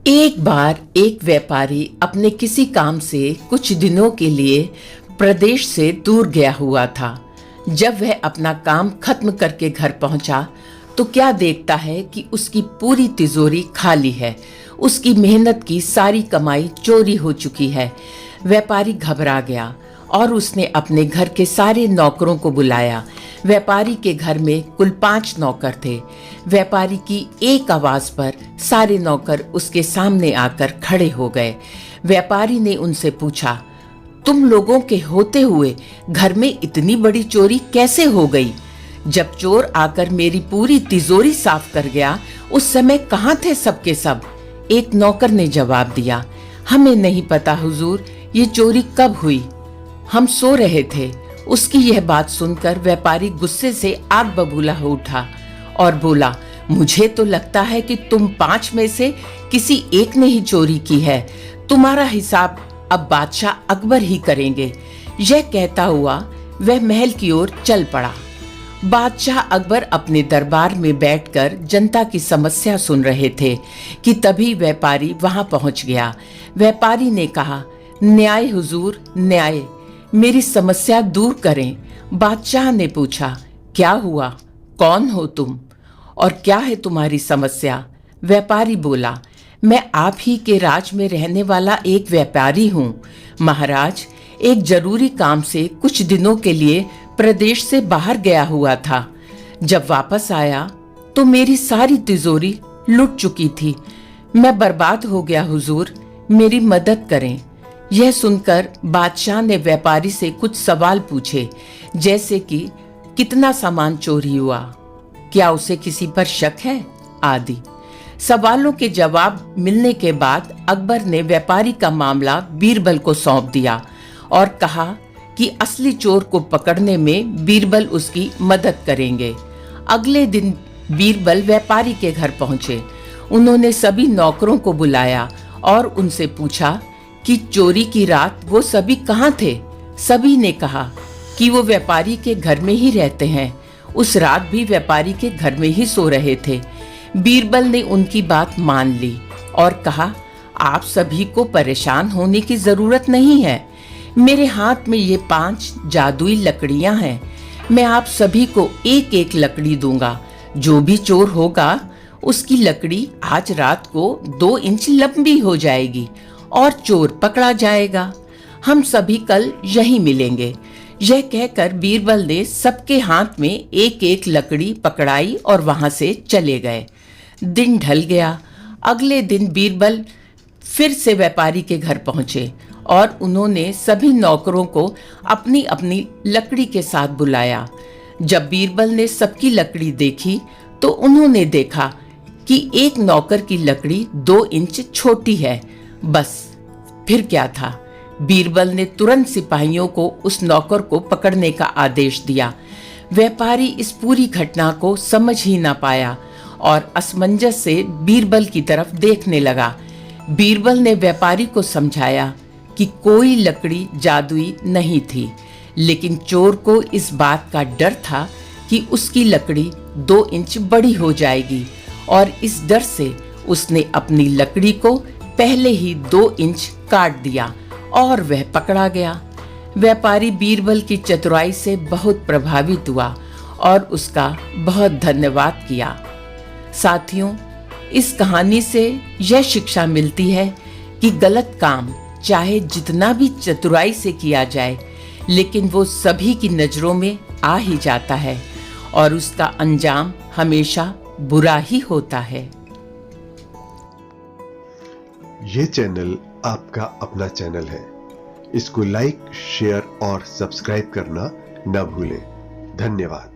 एक बार एक व्यापारी अपने किसी काम से कुछ दिनों के लिए प्रदेश से दूर गया हुआ था। जब वह अपना काम खत्म करके घर पहुंचा तो क्या देखता है कि उसकी पूरी तिजोरी खाली है। उसकी मेहनत की सारी कमाई चोरी हो चुकी है। व्यापारी घबरा गया और उसने अपने घर के सारे नौकरों को बुलाया। व्यापारी के घर में कुल 5 नौकर थे। व्यापारी की एक आवाज पर सारे नौकर उसके सामने आकर खड़े हो गए। व्यापारी ने उनसे पूछा, तुम लोगों के होते हुए घर में इतनी बड़ी चोरी कैसे हो गई? जब चोर आकर मेरी पूरी तिजोरी साफ कर गया, उस समय कहाँ थे सबके सब? एक नौकर ने जवाब दिया, हमें नहीं पता हुजूर, ये चोरी कब हुई, हम सो रहे थे। उसकी यह बात सुनकर व्यापारी गुस्से से आग बबूला हो उठा और बोला, मुझे तो लगता है कि तुम 5 में से किसी एक ने ही चोरी की है। तुम्हारा हिसाब अब बादशाह अकबर ही करेंगे। यह कहता हुआ वह महल की ओर चल पड़ा। बादशाह अकबर अपने दरबार में बैठकर जनता की समस्या सुन रहे थे कि तभी व्यापारी वहां पहुंच गया। व्यापारी ने कहा, न्याय हुजूर, न्याय, मेरी समस्या दूर करें। बादशाह ने पूछा, क्या हुआ, कौन हो तुम और क्या है तुम्हारी समस्या? व्यापारी बोला, मैं आप ही के राज में रहने वाला एक व्यापारी हूँ। महाराज, एक जरूरी काम से कुछ दिनों के लिए प्रदेश से बाहर गया हुआ था। जब वापस आया तो मेरी सारी तिजोरी लुट चुकी थी। मैं बर्बाद हो गया हुजूर, मेरी मदद करें। यह सुनकर बादशाह ने व्यापारी से कुछ सवाल पूछे, जैसे कि कितना सामान चोरी हुआ, क्या उसे किसी पर शक है, आदि। सवालों के जवाब मिलने के बाद अकबर ने व्यापारी का मामला बीरबल को सौंप दिया और कहा कि असली चोर को पकड़ने में बीरबल उसकी मदद करेंगे। अगले दिन बीरबल व्यापारी के घर पहुंचे। उन्होंने सभी नौकरों को बुलाया और उनसे पूछा कि चोरी की रात वो सभी कहाँ थे? सभी ने कहा कि वो व्यापारी के घर में ही रहते हैं। उस रात भी व्यापारी के घर में ही सो रहे थे। बीरबल ने उनकी बात मान ली और कहा, आप सभी को परेशान होने की जरूरत नहीं है। मेरे हाथ में ये 5 जादुई लकड़ियां हैं। मैं आप सभी को एक एक लकड़ी दूंगा। जो भी चोर होगा उसकी लकड़ी आज रात को 2 इंच लंबी हो जाएगी और चोर पकड़ा जाएगा। हम सभी कल यहीं मिलेंगे। यह कहकर बीरबल ने सबके हाथ में एक एक लकड़ी पकड़ाई और वहां से चले गए। दिन ढल गया। अगले दिन बीरबल फिर से व्यापारी के घर पहुंचे और उन्होंने सभी नौकरों को अपनी अपनी लकड़ी के साथ बुलाया। जब बीरबल ने सबकी लकड़ी देखी तो उन्होंने देखा कि एक नौकर की लकड़ी 2 इंच छोटी है। बस फिर क्या था? बीरबल ने तुरंत सिपाहियों को उस नौकर को पकड़ने का आदेश दिया। व्यापारी इस पूरी घटना को समझ ही ना पाया और असमंजस से बीरबल की तरफ देखने लगा। बीरबल ने व्यापारी को समझाया कि कोई लकड़ी जादुई नहीं थी, लेकिन चोर को इस बात का डर था कि उसकी लकड़ी 2 इंच बड़ी हो जाएगी और इस डर से उसने अपनी लकड़ी को पहले ही 2 इंच काट दिया और वह पकड़ा गया। व्यापारी बीरबल की चतुराई से बहुत प्रभावित हुआ और उसका बहुत धन्यवाद किया। साथियों, इस कहानी से यह शिक्षा मिलती है कि गलत काम चाहे जितना भी चतुराई से किया जाए, लेकिन वो सभी की नजरों में आ ही जाता है और उसका अंजाम हमेशा बुरा ही होता है। ये चैनल आपका अपना चैनल है। इसको लाइक, शेयर और सब्सक्राइब करना न भूलें। धन्यवाद।